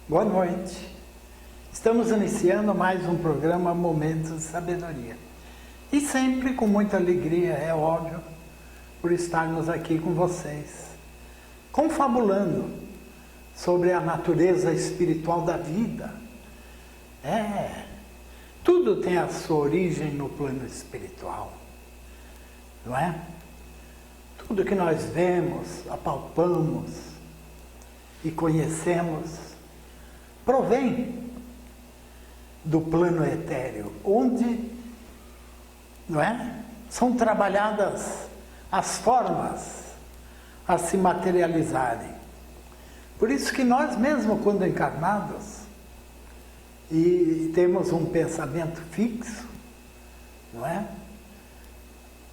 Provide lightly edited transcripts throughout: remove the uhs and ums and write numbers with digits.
Boa noite. Estamos iniciando mais um programa Momentos de Sabedoria. E sempre com muita alegria, é óbvio, por estarmos aqui com vocês, confabulando sobre a natureza espiritual da vida. Tudo tem a sua origem no plano espiritual, não é? Tudo que nós vemos, apalpamos e conhecemos provém do plano etéreo, onde, não é? São trabalhadas as formas a se materializarem. Por isso que nós mesmos, quando encarnados, e temos um pensamento fixo, não é?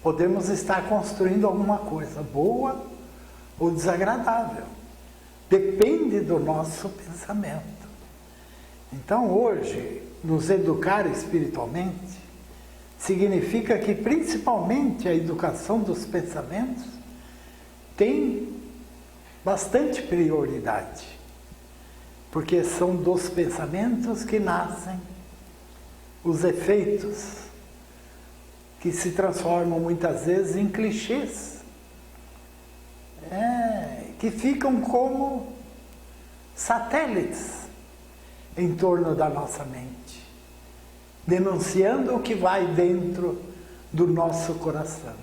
Podemos estar construindo alguma coisa boa ou desagradável. Depende do nosso pensamento. Então, hoje, nos educar espiritualmente significa que, principalmente, a educação dos pensamentos tem bastante prioridade, porque são dos pensamentos que nascem os efeitos que se transformam muitas vezes em clichês, que ficam como satélites em torno da nossa mente, denunciando o que vai dentro do nosso coração.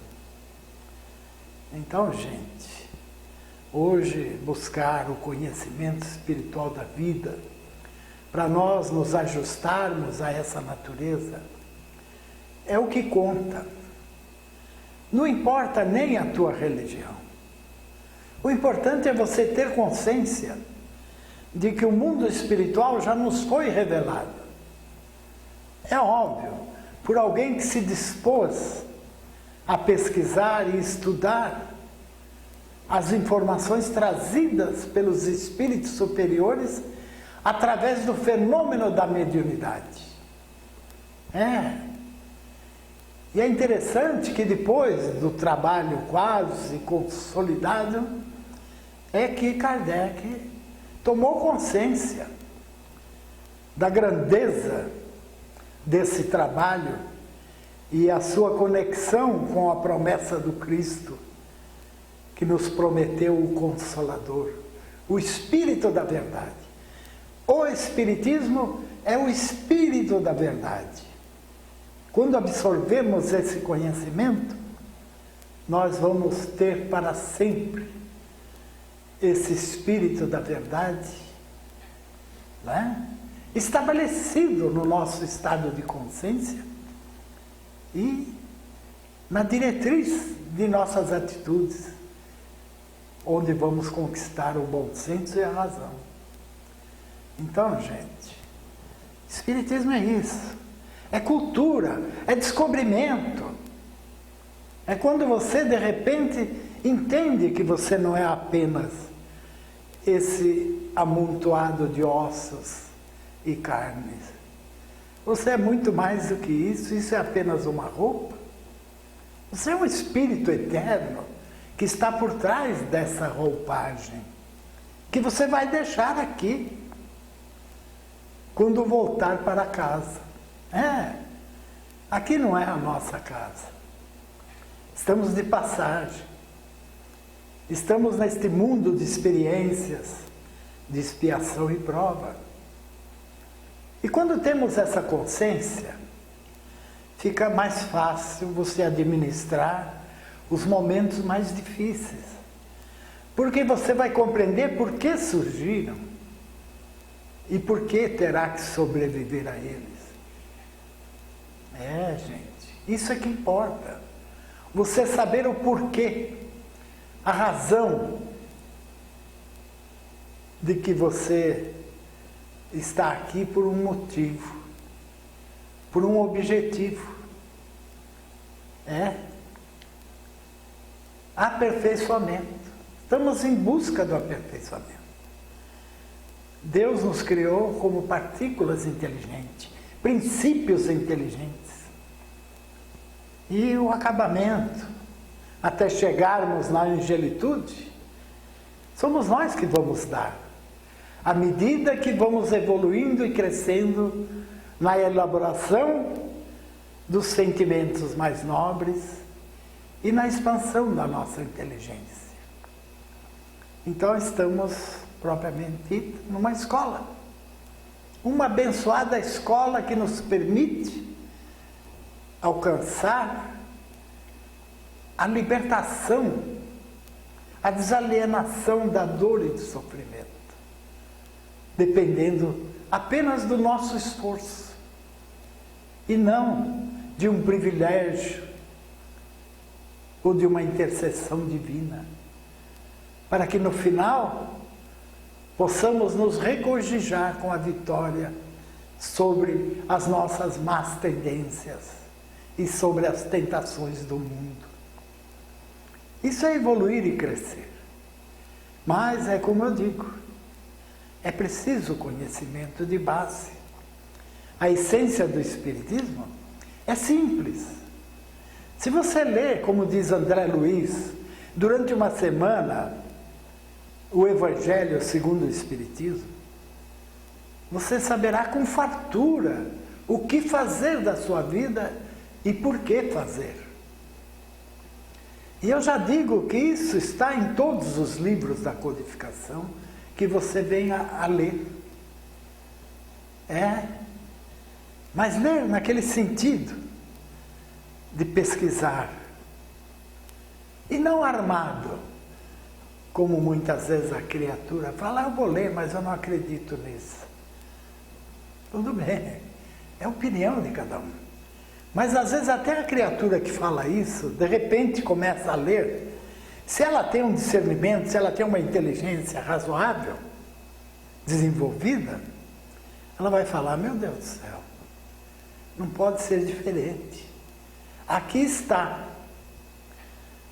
Então, gente, hoje buscar o conhecimento espiritual da vida, para nós nos ajustarmos a essa natureza, é o que conta. Não importa nem a tua religião. O importante é você ter consciência de que o mundo espiritual já nos foi revelado. É óbvio, por alguém que se dispôs a pesquisar e estudar as informações trazidas pelos espíritos superiores através do fenômeno da mediunidade. E é interessante que depois do trabalho quase consolidado, é que Kardec tomou consciência da grandeza desse trabalho e a sua conexão com a promessa do Cristo, que nos prometeu o Consolador, o Espírito da Verdade. O Espiritismo é o Espírito da Verdade. Quando absorvemos esse conhecimento, nós vamos ter para sempre esse Espírito da Verdade, estabelecido no nosso estado de consciência e na diretriz de nossas atitudes, onde vamos conquistar o bom senso e a razão. Então, gente, Espiritismo é isso. É cultura, é descobrimento. É quando você, de repente, entende que você não é apenas esse amontoado de ossos e carnes. Você é muito mais do que isso. Isso é apenas uma roupa. Você é um espírito eterno que está por trás dessa roupagem, que você vai deixar aqui quando voltar para casa. Aqui não é a nossa casa. Estamos de passagem. Estamos neste mundo de experiências, de expiação e prova. E quando temos essa consciência, fica mais fácil você administrar os momentos mais difíceis. Porque você vai compreender por que surgiram e por que terá que sobreviver a eles. Gente, isso é que importa. Você saber o porquê, a razão de que você está aqui por um motivo, por um objetivo. Aperfeiçoamento. Estamos em busca do aperfeiçoamento. Deus nos criou como partículas inteligentes, princípios inteligentes. E o acabamento, até chegarmos na angelitude, somos nós que vamos dar. à medida que vamos evoluindo e crescendo na elaboração dos sentimentos mais nobres e na expansão da nossa inteligência. Então estamos, propriamente dito, numa escola. Uma abençoada escola que nos permite alcançar a libertação, a desalienação da dor e do sofrimento, dependendo apenas do nosso esforço e não de um privilégio ou de uma intercessão divina, para que no final possamos nos regozijar com a vitória sobre as nossas más tendências e sobre as tentações do mundo. Isso é evoluir e crescer. Mas é como eu digo, é preciso conhecimento de base. A essência do Espiritismo é simples. Se você ler, como diz André Luiz, durante uma semana, o Evangelho segundo o Espiritismo, você saberá com fartura o que fazer da sua vida e por que fazer. E eu já digo que isso está em todos os livros da codificação que você venha a ler. Mas ler naquele sentido de pesquisar. E não armado, como muitas vezes a criatura fala, eu vou ler, mas eu não acredito nisso. Tudo bem, é a opinião de cada um. Mas às vezes até a criatura que fala isso, de repente começa a ler, se ela tem um discernimento, se ela tem uma inteligência razoável, desenvolvida, ela vai falar, meu Deus do céu, não pode ser diferente. Aqui está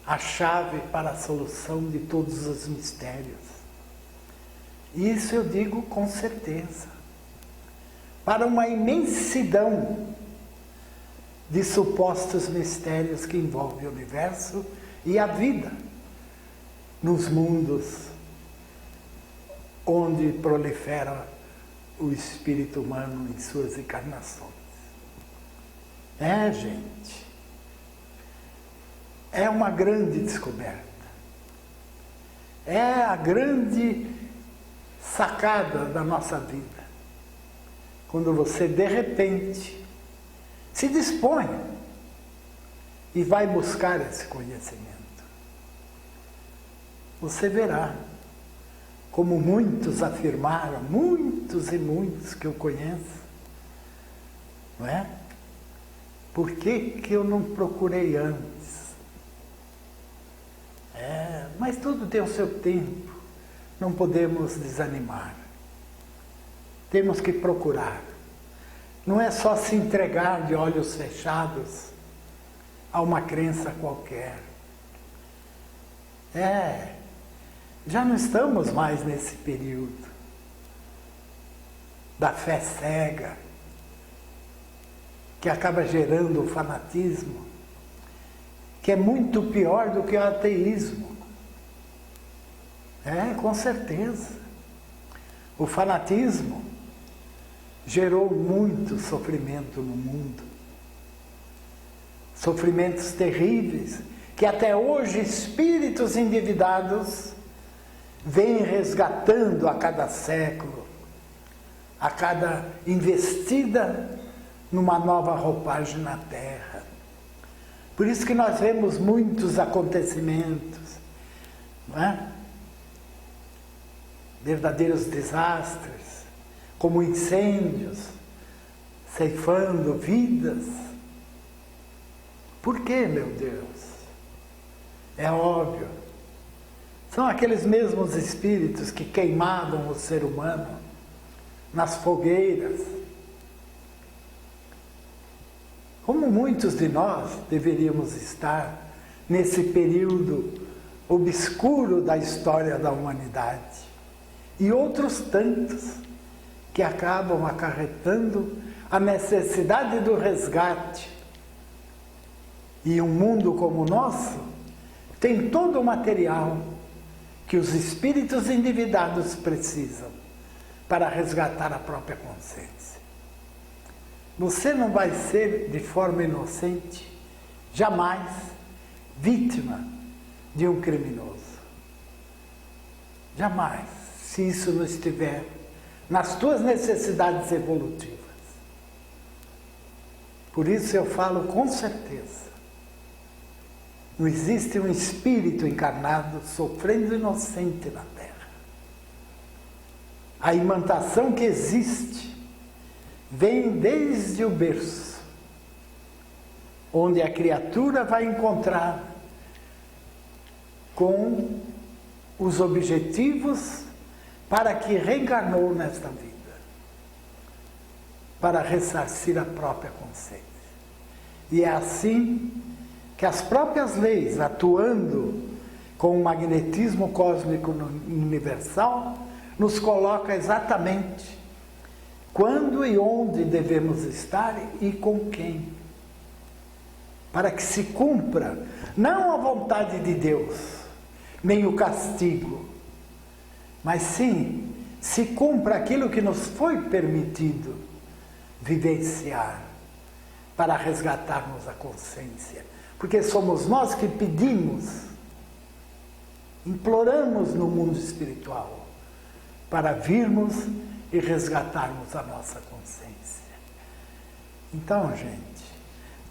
a chave para a solução de todos os mistérios. E isso eu digo com certeza. Para uma imensidão de supostos mistérios que envolvem o universo e a vida nos mundos onde prolifera o espírito humano em suas encarnações. Gente, é uma grande descoberta. É a grande sacada da nossa vida. Quando você, de repente, se dispõe e vai buscar esse conhecimento. Você verá, como muitos afirmaram, muitos e muitos que eu conheço, não é? Por que eu não procurei antes? Mas tudo tem o seu tempo, não podemos desanimar. Temos que procurar. Não é só se entregar de olhos fechados a uma crença qualquer. Já não estamos mais nesse período da fé cega, que acaba gerando o fanatismo, que é muito pior do que o ateísmo. Com certeza. O fanatismo gerou muito sofrimento no mundo. Sofrimentos terríveis, que até hoje espíritos endividados vêm resgatando a cada século, a cada investida numa nova roupagem na Terra. Por isso que nós vemos muitos acontecimentos, não é? Verdadeiros desastres, como incêndios, ceifando vidas. Por quê, meu Deus? É óbvio. São aqueles mesmos espíritos que queimavam o ser humano nas fogueiras. Como muitos de nós deveríamos estar nesse período obscuro da história da humanidade. E outros tantos que acabam acarretando a necessidade do resgate. E um mundo como o nosso tem todo o material que os espíritos endividados precisam para resgatar a própria consciência. Você não vai ser, de forma inocente, jamais vítima de um criminoso. Jamais, se isso não estiver nas tuas necessidades evolutivas. Por isso eu falo com certeza, não existe um espírito encarnado sofrendo inocente na Terra. A imantação que existe vem desde o berço, onde a criatura vai encontrar com os objetivos para que reencarnou nesta vida, para ressarcir a própria consciência. E é assim que as próprias leis, atuando com o magnetismo cósmico universal, nos coloca exatamente quando e onde devemos estar e com quem, para que se cumpra não a vontade de Deus, nem o castigo, mas sim se cumpra aquilo que nos foi permitido vivenciar para resgatarmos a consciência, porque somos nós que pedimos, imploramos no mundo espiritual para virmos e resgatarmos a nossa consciência. Então, gente,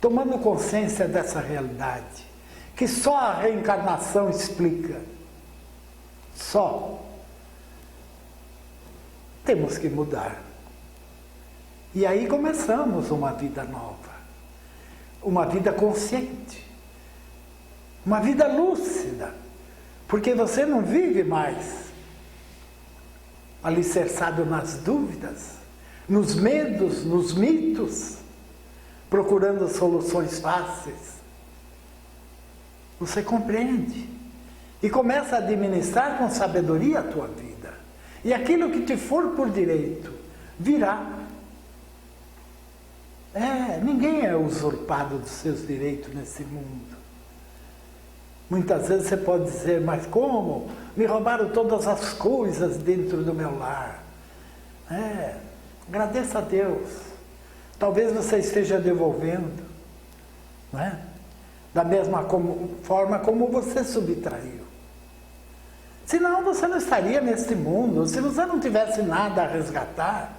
tomando consciência dessa realidade, que só a reencarnação explica, só, temos que mudar. E aí começamos uma vida nova, uma vida consciente, uma vida lúcida, porque você não vive mais alicerçado nas dúvidas, nos medos, nos mitos, procurando soluções fáceis. Você compreende e começa a administrar com sabedoria a tua vida. E aquilo que te for por direito virá. Ninguém é usurpado dos seus direitos nesse mundo. Muitas vezes você pode dizer, mas como? Me roubaram todas as coisas dentro do meu lar. Agradeça a Deus. Talvez você esteja devolvendo, não é? Da mesma forma como você subtraiu. Senão você não estaria neste mundo. Se você não tivesse nada a resgatar,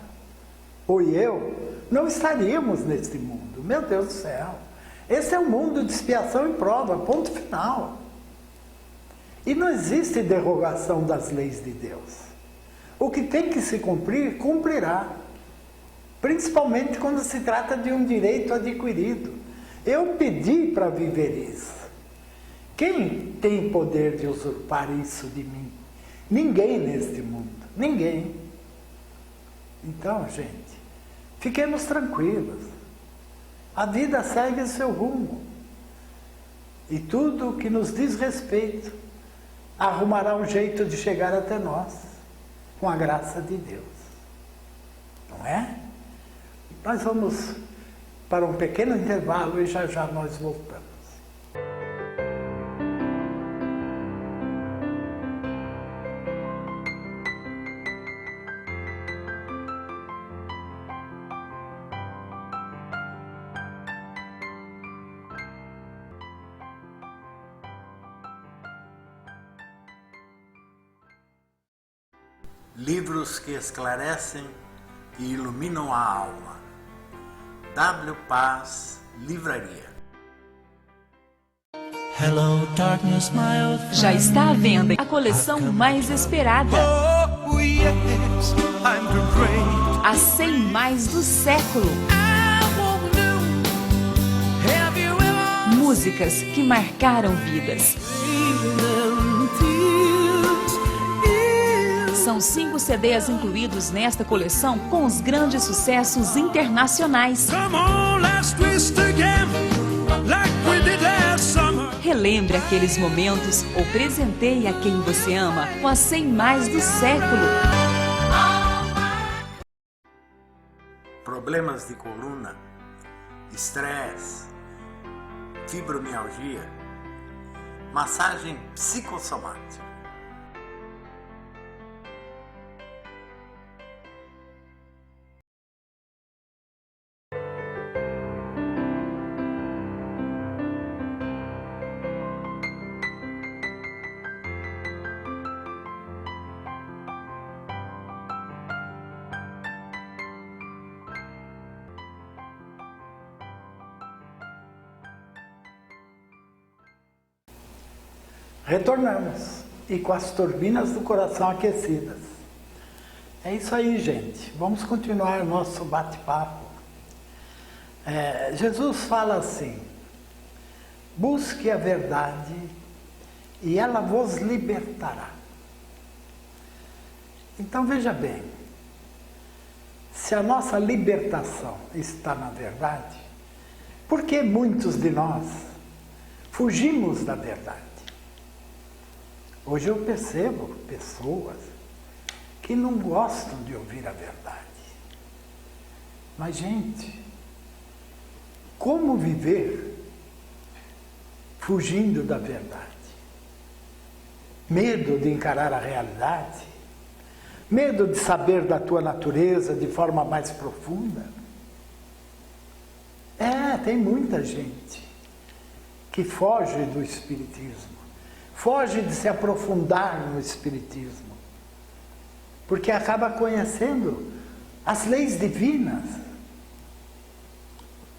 ou eu, não estaríamos neste mundo. Meu Deus do céu. Esse é um mundo de expiação e prova, ponto final. E não existe derrogação das leis de Deus. O que tem que se cumprir, cumprirá. Principalmente quando se trata de um direito adquirido. Eu pedi para viver isso. Quem tem poder de usurpar isso de mim? Ninguém neste mundo. Ninguém. Então, gente, fiquemos tranquilos. A vida segue o seu rumo. E tudo que nos diz respeito arrumará um jeito de chegar até nós, com a graça de Deus. Não é? Nós vamos para um pequeno intervalo e já já nós voltamos. Livros que esclarecem e iluminam a alma. W. Paz, Livraria. Hello, darkness, my old friend. Já está à venda a coleção mais esperada. Oh, yes, I'm the great. As 100 mais do século. I won't know. Have you ever Músicas que marcaram vidas. seen them tears? São 5 CDs incluídos nesta coleção com os grandes sucessos internacionais. Come on, let's twist again, like we did last summer. Relembre aqueles momentos ou presenteie a quem você ama com as 100 mais do século. Problemas de coluna, estresse, fibromialgia, massagem psicossomática. retornamos e com as turbinas do coração aquecidas. É isso aí, gente. Vamos continuar o nosso bate-papo. Jesus fala assim: busque a verdade e ela vos libertará. Então veja bem, se a nossa libertação está na verdade, por que muitos de nós fugimos da verdade? Hoje eu percebo pessoas que não gostam de ouvir a verdade. Mas, gente, como viver fugindo da verdade? Medo de encarar a realidade? Medo de saber da tua natureza de forma mais profunda? Tem muita gente que foge do Espiritismo, foge de se aprofundar no Espiritismo, porque acaba conhecendo as leis divinas,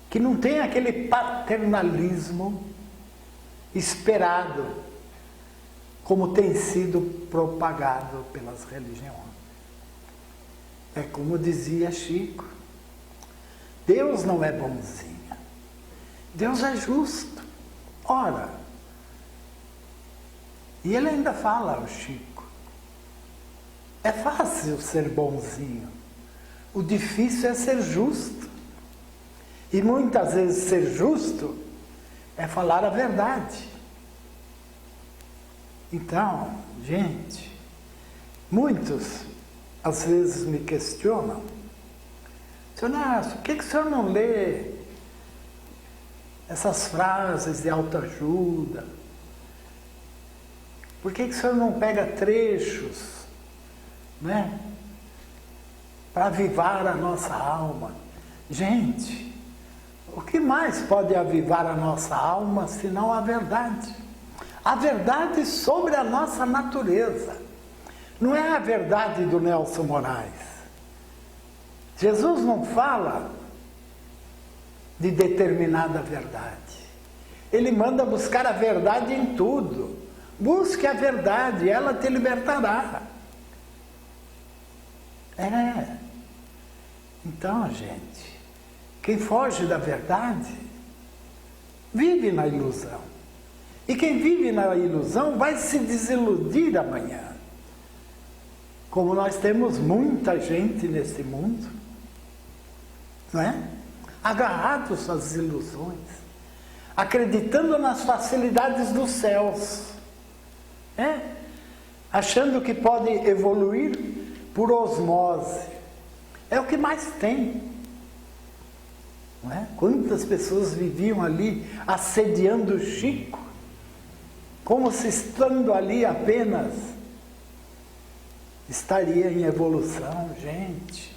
que não tem aquele paternalismo esperado, como tem sido propagado pelas religiões. É como dizia Chico, Deus não é bonzinho, Deus é justo. Ora, e ele ainda fala, o Chico, é fácil ser bonzinho, o difícil é ser justo. E muitas vezes ser justo é falar a verdade. Então, gente, muitos às vezes me questionam: Senhor Nácio, por que o senhor não lê essas frases de autoajuda? Por que o senhor não pega trechos, né, para avivar a nossa alma? Gente, o que mais pode avivar a nossa alma senão a verdade? A verdade sobre a nossa natureza. Não é a verdade do Nelson Moraes. Jesus não fala de determinada verdade. Ele manda buscar a verdade em tudo. Busque a verdade, ela te libertará. Então, gente, quem foge da verdade vive na ilusão. E quem vive na ilusão vai se desiludir amanhã. Como nós temos muita gente nesse mundo, não é? Agarrados às ilusões, acreditando nas facilidades dos céus, achando que pode evoluir por osmose. É o que mais tem. Não é? Quantas pessoas viviam ali assediando o Chico, como se estando ali apenas estaria em evolução. Gente,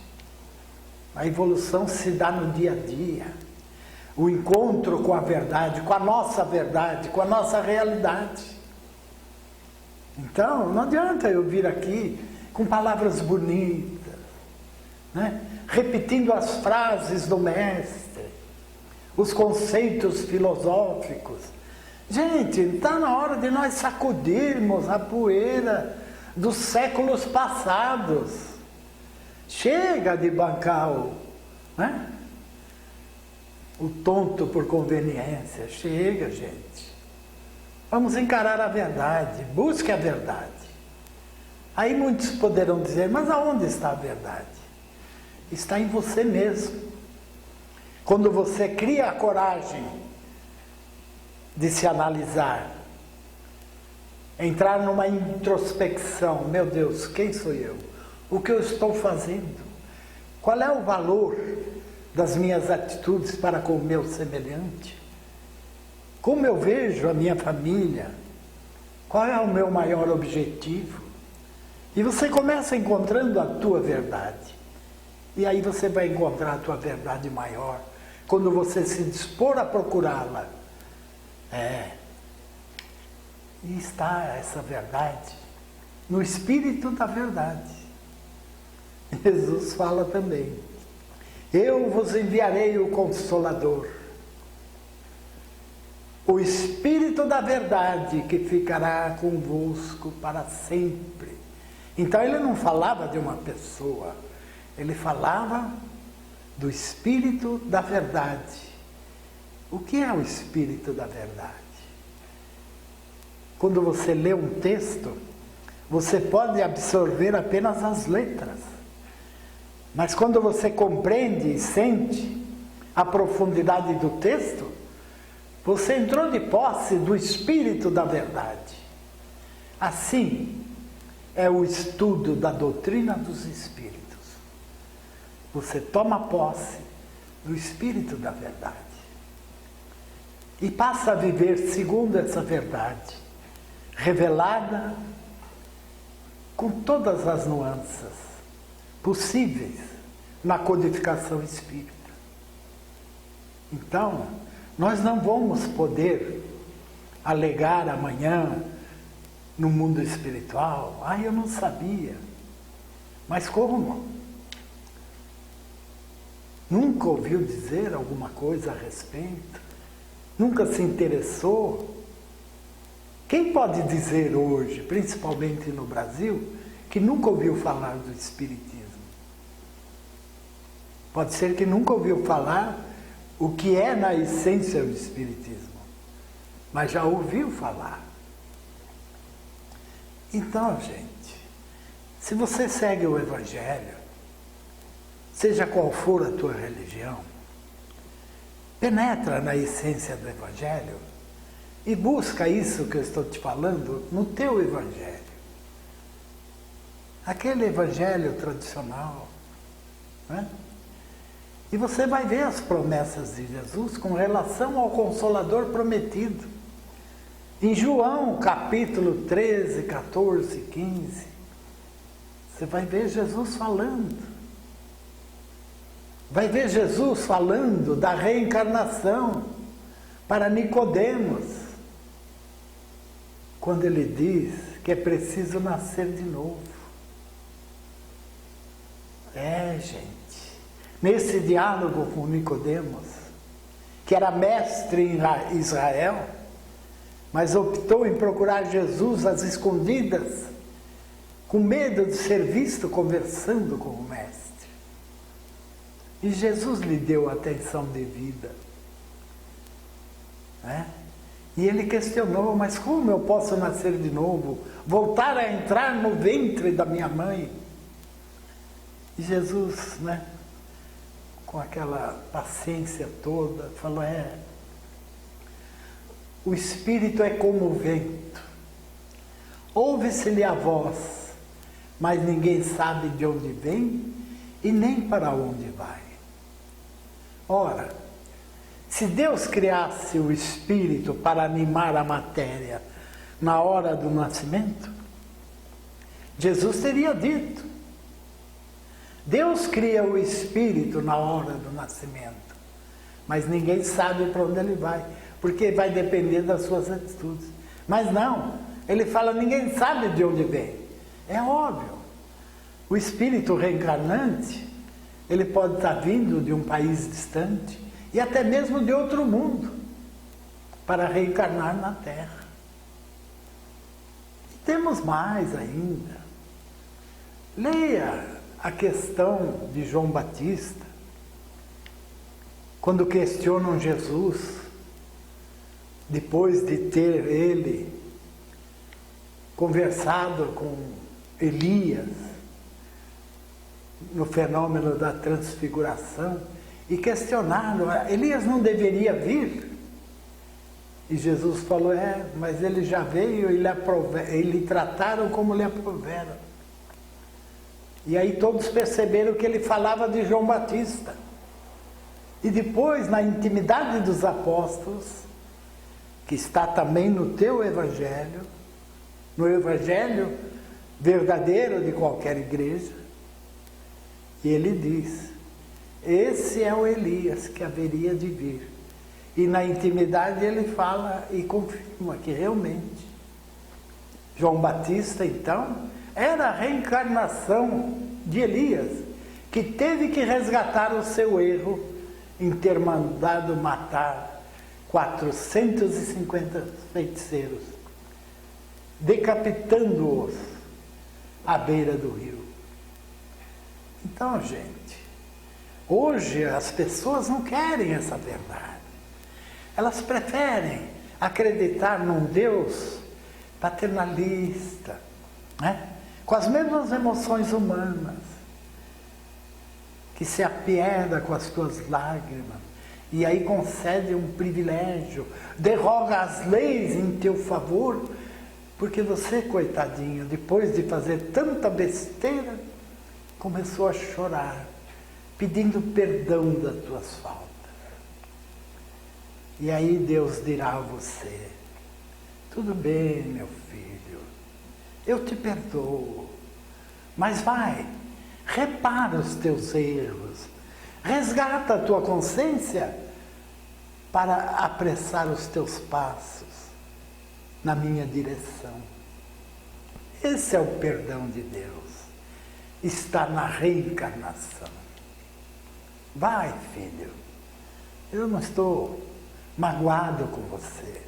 a evolução se dá no dia a dia, o encontro com a verdade, com a nossa realidade. Então, não adianta eu vir aqui com palavras bonitas, né, repetindo as frases do mestre, os conceitos filosóficos. Gente, está na hora de nós sacudirmos a poeira dos séculos passados. Chega de bancar o tonto por conveniência. Chega, gente. Vamos encarar a verdade. Busque a verdade. Aí muitos poderão dizer: mas aonde está a verdade? Está em você mesmo. Quando você cria a coragem de se analisar, entrar numa introspecção: meu Deus, quem sou eu? O que eu estou fazendo? Qual é o valor das minhas atitudes para com o meu semelhante? Como eu vejo a minha família? Qual é o meu maior objetivo? E você começa encontrando a tua verdade. E aí você vai encontrar a tua verdade maior, quando você se dispor a procurá-la. E está essa verdade no Espírito da verdade. Jesus fala também: eu vos enviarei o Consolador. o Espírito da verdade que ficará convosco para sempre. Então ele não falava de uma pessoa, ele falava do Espírito da verdade. O que é o Espírito da verdade? Quando você lê um texto, você pode absorver apenas as letras. Mas quando você compreende e sente a profundidade do texto, você entrou de posse do Espírito da verdade. Assim é o estudo da doutrina dos Espíritos. Você toma posse do Espírito da verdade e passa a viver segundo essa verdade, revelada com todas as nuances possíveis na codificação espírita. Então, nós não vamos poder alegar amanhã no mundo espiritual, eu não sabia. Mas como? Nunca ouviu dizer alguma coisa a respeito? Nunca se interessou? Quem pode dizer hoje, principalmente no Brasil, que nunca ouviu falar do Espiritismo? Pode ser que nunca ouviu falar o que é na essência o Espiritismo, mas já ouviu falar. Então, gente, se você segue o Evangelho, seja qual for a tua religião, penetra na essência do Evangelho e busca isso que eu estou te falando no teu Evangelho. Aquele Evangelho tradicional, né? E você vai ver as promessas de Jesus com relação ao Consolador prometido. Em João, capítulo 13, 14, 15, você vai ver Jesus falando. Vai ver Jesus falando da reencarnação para Nicodemos, quando ele diz que é preciso nascer de novo. Gente, nesse diálogo com Nicodemos, que era mestre em Israel, mas optou em procurar Jesus às escondidas, com medo de ser visto conversando com o mestre. E Jesus lhe deu atenção devida. E ele questionou, mas como eu posso nascer de novo? Voltar a entrar no ventre da minha mãe? E Jesus, com aquela paciência toda, falou, o Espírito é como o vento. Ouve-se-lhe a voz, mas ninguém sabe de onde vem e nem para onde vai. Ora, se Deus criasse o Espírito para animar a matéria na hora do nascimento, Jesus teria dito, Deus cria o Espírito na hora do nascimento, mas ninguém sabe para onde ele vai, porque vai depender das suas atitudes. Mas não, ele fala, ninguém sabe de onde vem. É óbvio, o Espírito reencarnante, ele pode estar vindo de um país distante e até mesmo de outro mundo para reencarnar na Terra. E temos mais ainda. Leia a questão de João Batista, quando questionam Jesus, depois de ter ele conversado com Elias, no fenômeno da transfiguração, e questionaram, Elias não deveria vir? E Jesus falou, mas ele já veio e lhe trataram como lhe aproveram. E aí todos perceberam que ele falava de João Batista. E depois, na intimidade dos apóstolos, que está também no teu Evangelho, no Evangelho verdadeiro de qualquer igreja, e ele diz, esse é o Elias que haveria de vir. E na intimidade ele fala e confirma que realmente João Batista, então, era a reencarnação de Elias, que teve que resgatar o seu erro em ter mandado matar 450 feiticeiros, decapitando-os à beira do rio. Então, gente, hoje as pessoas não querem essa verdade. Elas preferem acreditar num Deus paternalista, né? Com as mesmas emoções humanas, que se apieda com as tuas lágrimas, e aí concede um privilégio, derroga as leis em teu favor, porque você, coitadinho, depois de fazer tanta besteira, começou a chorar, pedindo perdão das tuas faltas. E aí Deus dirá a você: tudo bem, meu filho, eu te perdoo, mas vai, repara os teus erros, resgata a tua consciência para apressar os teus passos na minha direção. Esse é o perdão de Deus, está na reencarnação. Vai, filho, eu não estou magoado com você.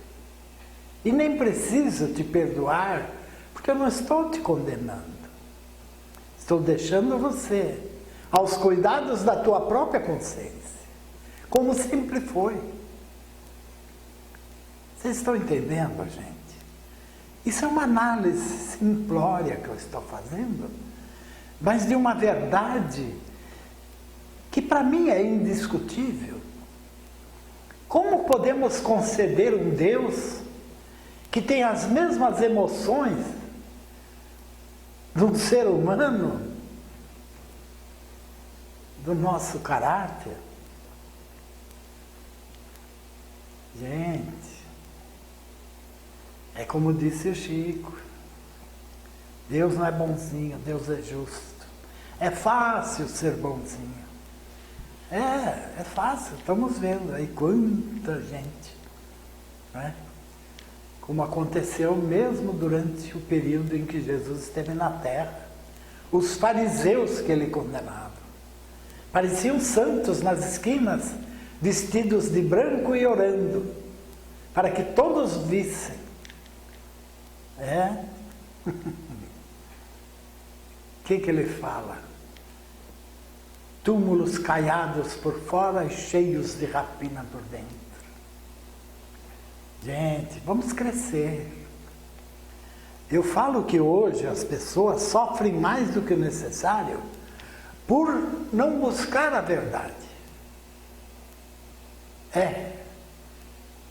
E nem preciso te perdoar, porque eu não estou te condenando. Estou deixando você aos cuidados da tua própria consciência, como sempre foi. Vocês estão entendendo, gente? Isso é uma análise simplória que eu estou fazendo, mas de uma verdade que para mim é indiscutível. Como podemos conceber um Deus que tem as mesmas emoções do ser humano, do nosso caráter? Gente, é como disse o Chico, Deus não é bonzinho, Deus é justo. É fácil ser bonzinho. É fácil, estamos vendo aí quanta gente, não é? Como aconteceu mesmo durante o período em que Jesus esteve na terra. Os fariseus que ele condenava pareciam santos nas esquinas, vestidos de branco e orando, para que todos vissem. O que ele fala? Túmulos caiados por fora e cheios de rapina por dentro. Gente, vamos crescer. Eu falo que hoje as pessoas sofrem mais do que o necessário por não buscar a verdade.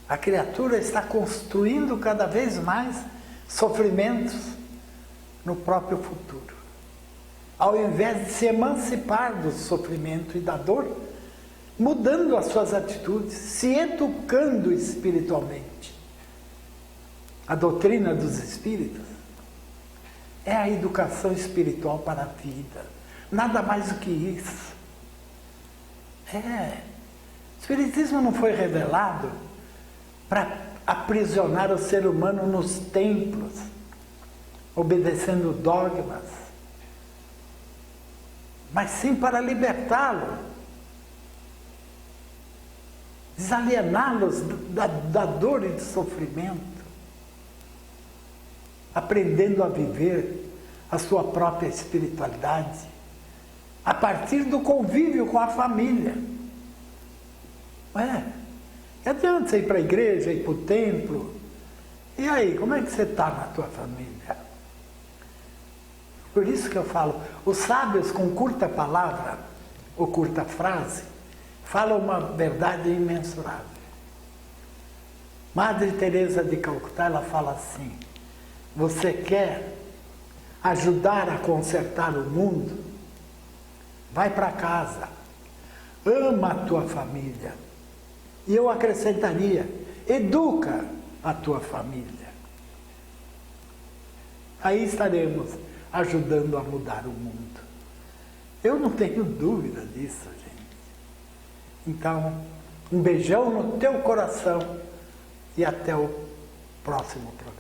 A criatura está construindo cada vez mais sofrimentos no próprio futuro. Ao invés de se emancipar do sofrimento e da dor, mudando as suas atitudes, se educando espiritualmente. A doutrina dos espíritos é a educação espiritual para a vida. Nada mais do que isso. O Espiritismo não foi revelado para aprisionar o ser humano nos templos, obedecendo dogmas, mas sim para libertá-lo, desaliená-los da dor e do sofrimento, aprendendo a viver a sua própria espiritualidade, a partir do convívio com a família. Não adianta você ir para a igreja, ir para o templo. E aí, como é que você está na tua família? Por isso que eu falo, os sábios com curta palavra, ou curta frase, falam uma verdade imensurável. Madre Teresa de Calcutá, ela fala assim: você quer ajudar a consertar o mundo? Vai para casa, ama a tua família. E eu acrescentaria, educa a tua família. Aí estaremos ajudando a mudar o mundo. Eu não tenho dúvida disso, gente. Então, um beijão no teu coração e até o próximo programa.